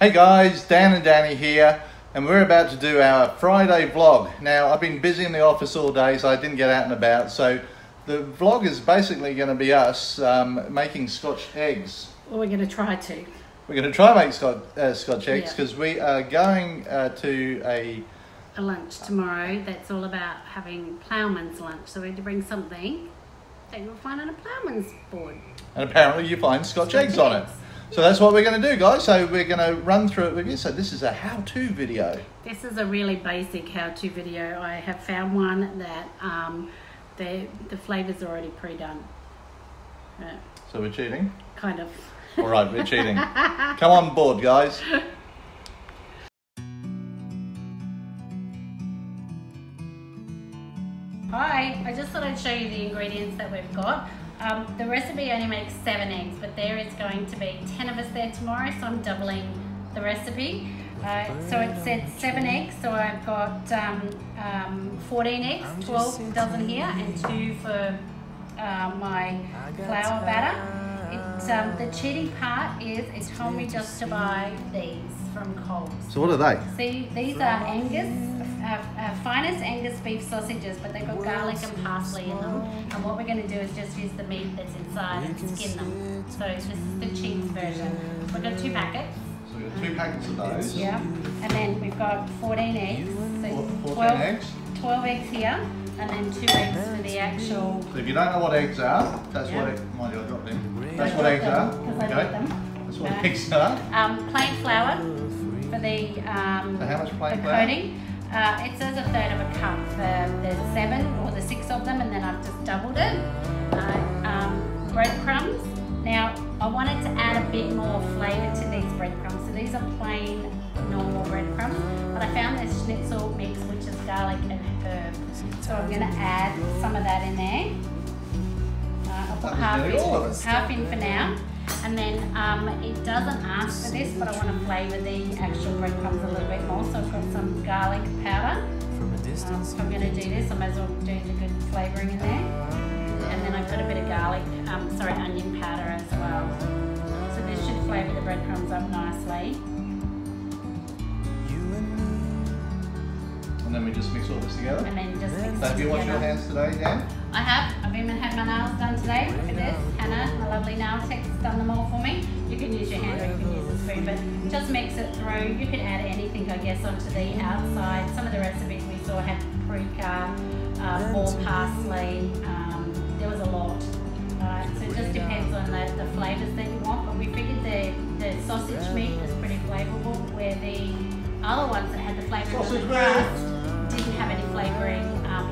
Hey guys, Dan and Dannii here, and we're about to do our Friday vlog. Now, I've been busy in the office all day, so I didn't get out and about. So the vlog is basically going to be us making Scotch eggs. Well, we're going to try to. We're going to try to make Scotch eggs because we are going to a lunch tomorrow that's all about having ploughman's lunch. So we had to bring something that you'll find on a ploughman's board. And apparently you find Scotch eggs on it. So that's what we're going to do, guys. So we're going to run through it with you. So this is a how-to video. This is a really basic how-to video. I have found one that the flavour's already pre-done. So we're cheating? Kind of. All right, we're cheating. Come on board, guys. Hi, I just thought I'd show you the ingredients that we've got. The recipe only makes 7 eggs, but there is going to be 10 of us there tomorrow, so I'm doubling the recipe. So it said 7 eggs, so I've got 14 eggs, 12 dozen here, and 2 for my flour batter. The cheating part is it told me just to buy these from Coles. So what are they? See, these are Angus, finest Angus beef sausages, but they've got garlic and parsley in them. And what we're going to do is just use the meat that's inside and skin them. So this is the cheese version. We've got 2 packets. So we've got 2 packets of those. Yeah. And then we've got 14 eggs. So 14 eggs? 12 eggs here. And then 2 eggs for the actual... So if you don't know what eggs are, that's what eggs... Mind you, I dropped in. That's what eggs are. Because I got them. That's what eggs are. Plain flour for the, so how much plain the flour? coating. It says 1/3 of a cup for the 7 or the 6 of them, and then I've just doubled it. Breadcrumbs. Now, I wanted to add a bit more flavour to these breadcrumbs. So these are plain, normal breadcrumbs. But I found this schnitzel mix, which is garlic and herb. So I'm going to add some of that in there. I'll put half in for now. And then it doesn't ask for this, but I want to flavour the actual breadcrumbs a little bit more. So I've got some garlic powder. If I'm going to do this, I might as well do the good flavouring in there. And then I've got a bit of garlic, onion powder as well. So this should flavour the breadcrumbs up nicely. And then we just mix all this together? And then just mix So have you washed your hands today, Dan? I have. I've even had my nails done today. Look at this. Hannah, my lovely nail tech, has done them all for me. You can use your hand or you can use a spoon, but just mix it through. You can add anything, I guess, onto the outside. Some of the recipes we saw had paprika, more parsley. There was a lot. So it just depends on the flavours that you want, but we figured the sausage meat was pretty flavourable, where the other ones that had the flavour of the crust didn't have any flavouring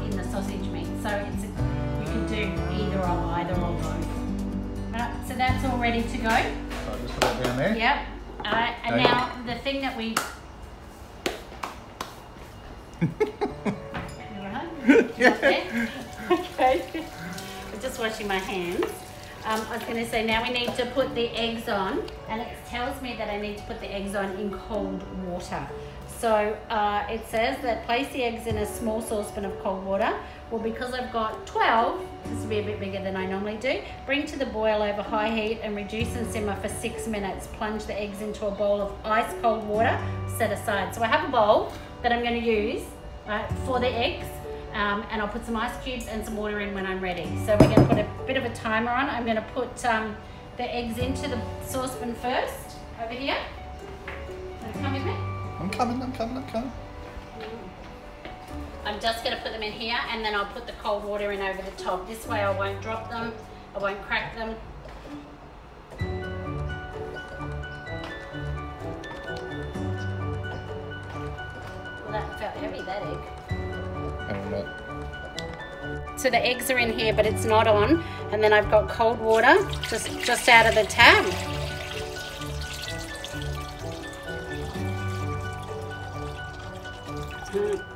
in the sausage meat. So you can do either or either or both. Right, so that's all ready to go. So I'll just put that down there? Yep. Alright, and okay. now the thing that we... Yeah. Okay. I'm just washing my hands. I was going to say, now we need to put the eggs on, and it tells me that I need to put the eggs on in cold water. So it says that place the eggs in a small saucepan of cold water. Well, because I've got 12, this will be a bit bigger than I normally do, bring to the boil over high heat and reduce and simmer for 6 minutes. Plunge the eggs into a bowl of ice cold water, set aside. So I have a bowl that I'm going to use for the eggs. And I'll put some ice cubes and some water in when I'm ready. So we're going to put a bit of a timer on. I'm going to put the eggs into the saucepan first, over here. Come with me? I'm coming. I'm just going to put them in here, and then I'll put the cold water in over the top. This way I won't drop them, I won't crack them. Well, that felt heavy, that egg. So the eggs are in here, but it's not on, and then I've got cold water just out of the tap.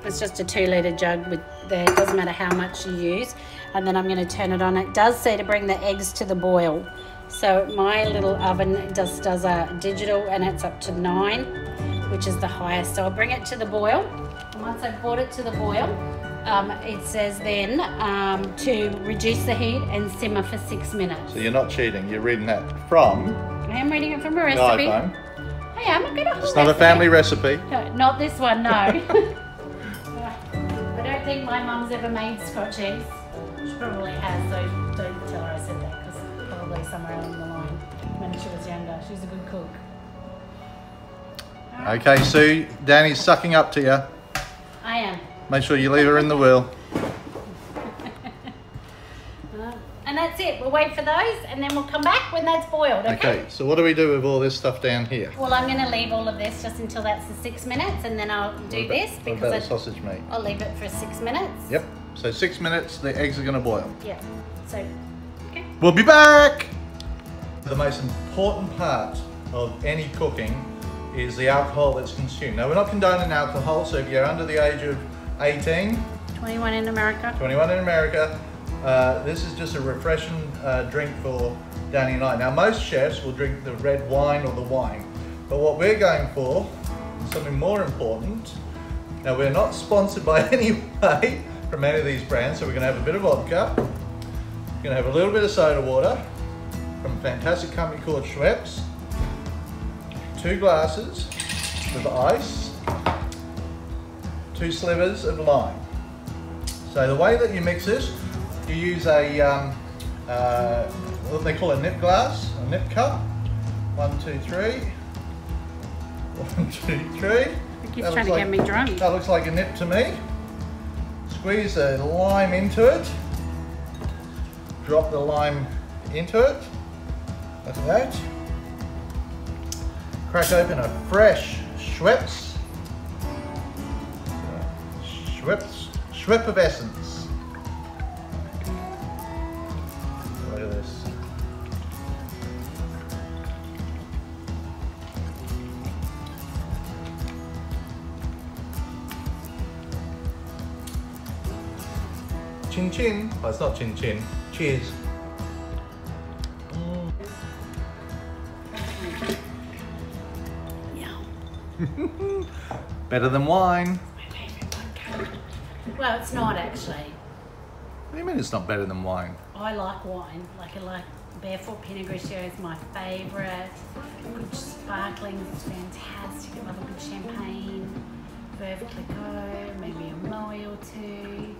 It's just a 2-litre jug with it doesn't matter how much you use. And then I'm going to turn it on. It does say to bring the eggs to the boil. So my little oven just does a digital, and it's up to 9, which is the highest. So I'll bring it to the boil. And once I've brought it to the boil, it says then to reduce the heat and simmer for 6 minutes. So you're not cheating, you're reading that from... I am reading it from a recipe. iPhone. I am. get a whole It's not a family recipe. No, not this one, no. I don't think my mum's ever made Scotch eggs. She probably has, so don't tell her I said that, because probably somewhere along the line when she was younger. She was a good cook. Okay, Sue, Danny's sucking up to you. I am. Make sure you leave her in the wheel. And that's it. We'll wait for those and then we'll come back when that's boiled, okay? Okay, so what do we do with all this stuff down here? Well, I'm going to leave all of this just until that's the 6 minutes and then I'll do this What because about the sausage meat? I'll leave it for 6 minutes. Yep, so 6 minutes, the eggs are going to boil. Yeah, so, okay. We'll be back! The most important part of any cooking is the alcohol that's consumed. Now, we're not condoning alcohol, so if you're under the age of 18, 21 in America. 21 in America, this is just a refreshing drink for Dannii and I. Now, most chefs will drink the red wine or the wine, but what we're going for is something more important. Now, we're not sponsored by any way from any of these brands, so we're gonna have a bit of vodka, we're gonna have a little bit of soda water from a fantastic company called Schweppes, 2 glasses of ice, 2 slivers of lime. So the way that you mix this, you use a, what they call a nip glass, a nip cup. 1, 2, 3. 1, 2, 3. I think he's trying to get me drunk. That looks like a nip to me. Squeeze the lime into it. Drop the lime into it. Like that. Crack open a fresh Schweppes. Schweppes of essence. Look at this. Chin chin. Oh, it's not chin chin. Cheers. Better than wine. Well, it's not actually. What do you mean it's not better than wine? I like wine. I like Barefoot Pinot Grigio is my favourite. Good sparkling is fantastic. I love a good champagne. Veuve Clicquot, maybe a Moët or 2.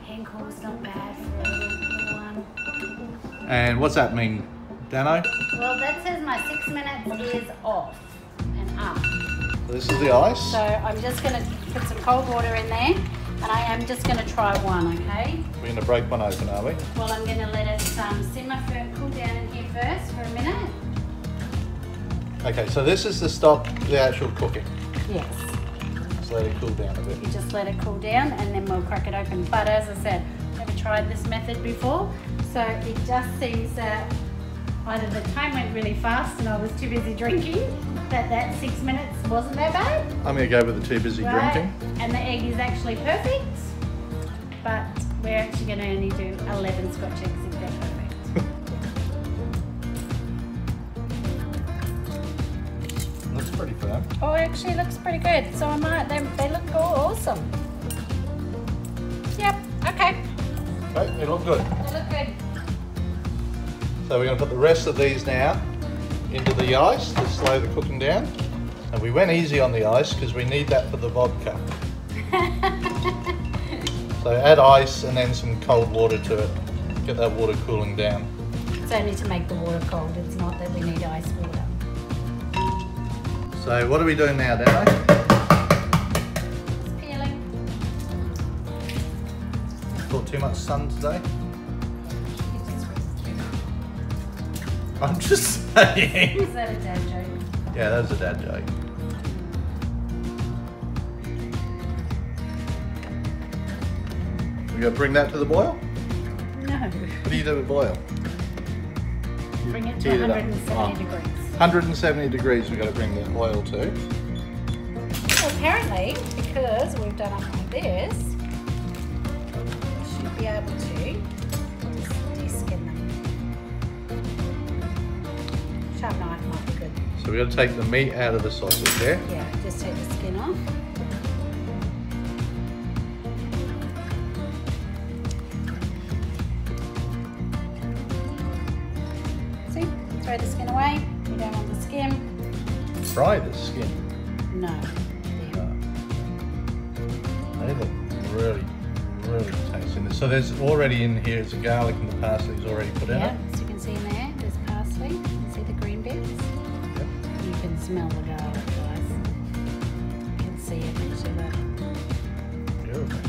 Henkel's not bad for a little one. And what's that mean, Dano? Well, that says my 6 minutes is off and up. This is the ice. So I'm just going to put some cold water in there and I am just going to try one, okay? We're going to break one open, are we? Well, I'm going to let it simmer for cool down in here first for a minute. Okay, so this is to stop the actual cooking. Yes. Just let it cool down a bit. You just let it cool down and then we'll crack it open. But as I said, never tried this method before, so it just seems that either the time went really fast and I was too busy drinking, that 6 minutes wasn't that bad. I'm going to go with the too busy drinking. And the egg is actually perfect, but we're actually going to only do 11 Scotch eggs if they're perfect. Looks pretty firm. Oh, it actually looks pretty good. So I might, they look all awesome. Yep, okay. Right, they look good. They look good. So we're going to put the rest of these now into the ice to slow the cooking down. And we went easy on the ice because we need that for the vodka. So add ice and then some cold water to it. Get that water cooling down. It's only to make the water cold. It's not that we need ice water. So what are we doing now, Dano? It's peeling. Got too much sun today? I'm just saying. Is that a dad joke? Yeah, that was a dad joke. We gotta bring that to the boil? No. What do you do with boil? Bring it to Heat it up. 170 degrees. 170 degrees we gotta bring the oil to. Well, apparently, because we've done it like this, should be able to just de-skin them. Sharp knife might be good. So we gotta take the meat out of the sausage there. Yeah, just take the skin off. See, throw the skin away. We don't want the skin. fry the skin. No. They look really, really tasty. So there's already in here is the garlic and the parsley's already put in it. Yeah, so you can see in there, there's parsley. You can see the green bits. Yep. You can smell the garlic, guys. You can see it next to that. Beautiful.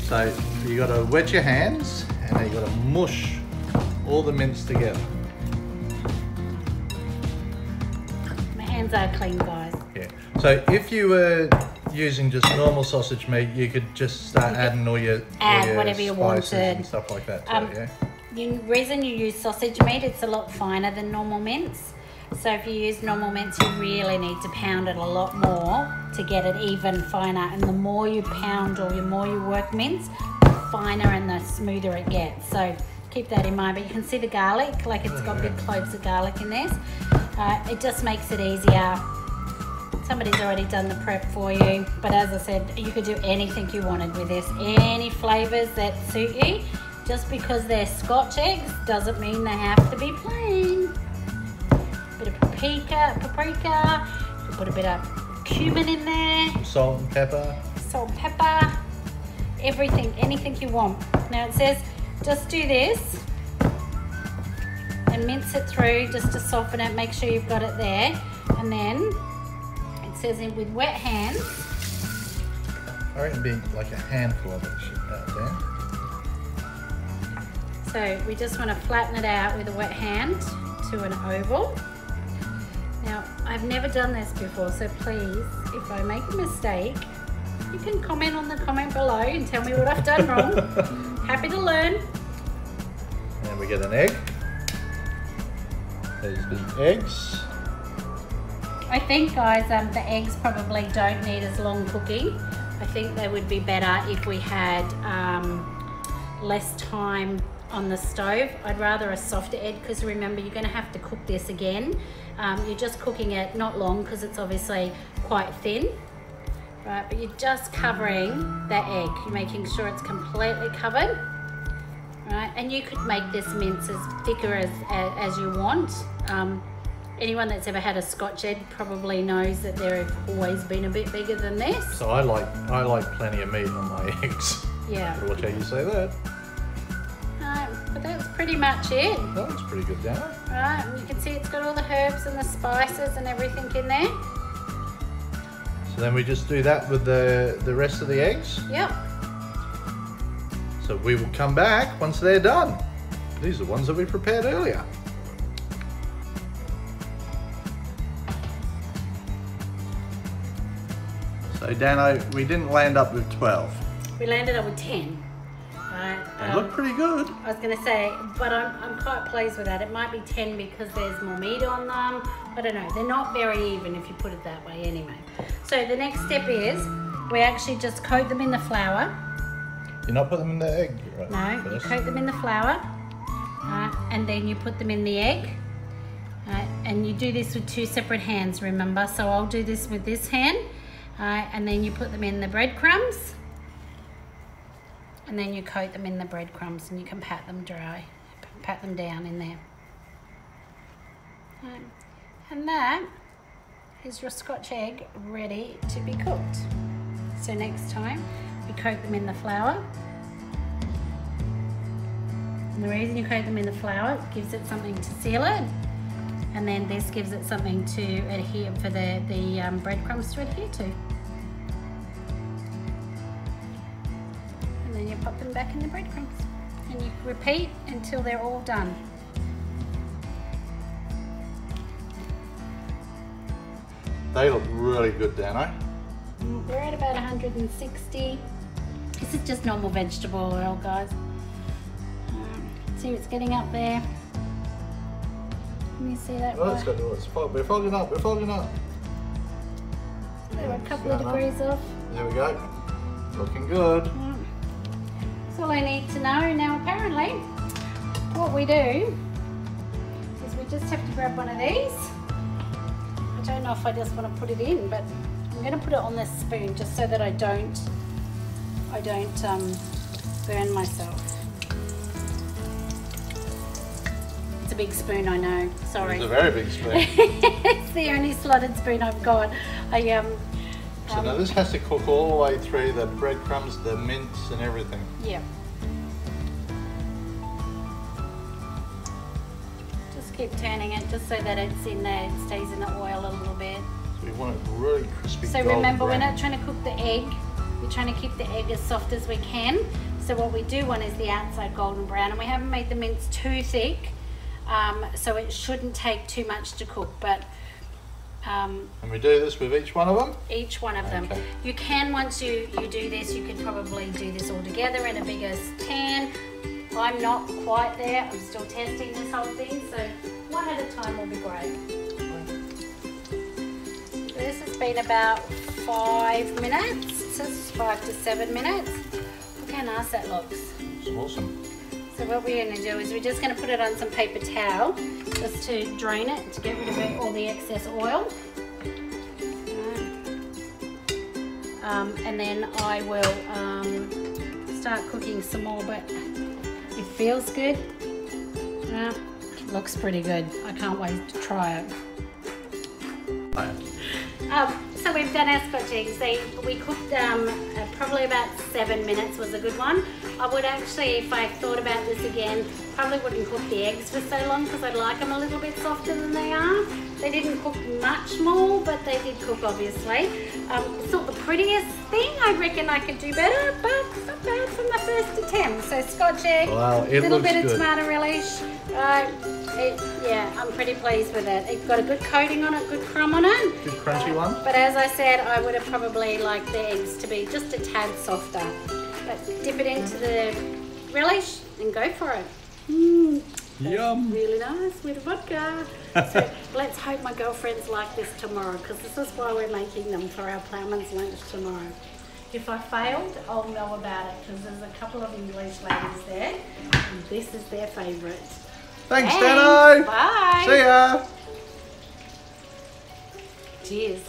So you got to wet your hands and then you got to mush all the mince together. My hands are clean, guys. Yeah. So if you were using just normal sausage meat, you could just start adding all your whatever you spices wanted and stuff like that too, yeah? The reason you use sausage meat, it's a lot finer than normal mince. So if you use normal mince, you really need to pound it a lot more to get it even finer. And the more you pound or the more you work mince, the finer and the smoother it gets. So keep that in mind. But you can see the garlic, like it's got big cloves of garlic in this. It just makes it easier. Somebody's already done the prep for you. But as I said, you could do anything you wanted with this. Any flavours that suit you. Just because they're Scotch eggs doesn't mean they have to be plain. Bit of paprika. You can put a bit of cumin in there. Salt and pepper. Salt and pepper. Everything, anything you want. Now it says just do this and mince it through just to soften it. Make sure you've got it there. And then it says with wet hands. I reckon it'd be like a handful of it out there. So we just want to flatten it out with a wet hand to an oval. Now, I've never done this before, so please, if I make a mistake, you can comment on the comment below and tell me what I've done wrong. Happy to learn. And we get an egg. There's the eggs. I think, guys, the eggs probably don't need as long cooking. I think they would be better if we had less time on the stove. I'd rather a softer egg because remember you're going to have to cook this again. You're just cooking it not long because it's obviously quite thin, right? But you're just covering that egg. You're making sure it's completely covered, right? And you could make this mince as thicker as you want. Anyone that's ever had a Scotch egg probably knows that they've always been a bit bigger than this. So I like plenty of meat on my eggs. Yeah. Watch how you say that. But that's pretty much it. That looks pretty good, Dannii. Right, and you can see it's got all the herbs and the spices and everything in there. So then we just do that with the rest of the eggs. Yep. So we will come back once they're done. These are the ones that we prepared earlier. So Dannii, we didn't land up with 12. We landed up with 10. Right. They look pretty good. I was going to say, but I'm quite pleased with that. It might be 10 because there's more meat on them. I don't know. They're not very even if you put it that way anyway. So the next step is we actually just coat them in the flour. You're not putting them in the egg, right? No, first? you coat them in the flour and then you put them in the egg. And you do this with 2 separate hands, remember? So I'll do this with this hand and then you put them in the breadcrumbs. And then you coat them in the breadcrumbs and you can pat them dry, pat them down in there. And that is your Scotch egg ready to be cooked. So next time you coat them in the flour. And the reason you coat them in the flour, it gives it something to seal it. And then this gives it something to adhere, for the breadcrumbs to adhere to. And then you pop them back in the breadcrumbs. And you repeat until they're all done. They look really good, Dannii. They're at about 160. This is just normal vegetable oil, guys. See it's getting up there. Can you see that? Oh, it's got we're fogging up, we're fogging up. They're a couple of degrees off. There we go. Looking good. That's all I need to know. Now apparently, what we do is we just have to grab one of these. I don't know if I just want to put it in, but I'm going to put it on this spoon just so that I don't burn myself. It's a big spoon, I know. Sorry. It's a very big spoon. It's the only slotted spoon I've got. So now this has to cook all the way through the breadcrumbs, the mince and everything. Yeah. Just keep turning it just so that it's in there, it stays in the oil a little bit. So we want it really crispy. So remember, we're not trying to cook the egg. We're trying to keep the egg as soft as we can. So what we do want is the outside golden brown, and we haven't made the mince too thick, so it shouldn't take too much to cook. But and we do this with each one of them? Each one of them. You can, once you do this, you could probably do this all together in a bigger pan. I'm not quite there. I'm still testing this whole thing, so one at a time will be great. This has been about 5 minutes. So it's 5 to 7 minutes. Look how nice that looks. It's awesome. So what we're going to do is we're just going to put it on some paper towel just to drain it, to get rid of all the excess oil. And then I will start cooking some more, but it feels good. It looks pretty good. I can't wait to try it. So we've done our Scotch eggs. We cooked probably about 7 minutes was a good one. I would actually, if I thought about this again, probably wouldn't cook the eggs for so long because I'd like them a little bit softer than they are. They didn't cook much more, but they did cook obviously. It's not the prettiest thing. I reckon I could do better, but it's not bad from the first attempt. So Scotch egg, wow, a little bit of tomato relish. Yeah, I'm pretty pleased with it. It's got a good coating on it, good crumb on it. Good crunchy one. But as I said, I would have probably liked the eggs to be just a tad softer. But dip it into the relish and go for it. Yum. Really nice with vodka. So let's hope my girlfriends like this tomorrow, because this is why we're making them for our ploughman's lunch tomorrow. If I failed, I'll know about it, because there's a couple of English ladies there, and this is their favourite. Thanks, Dannii. Bye. See ya. Cheers.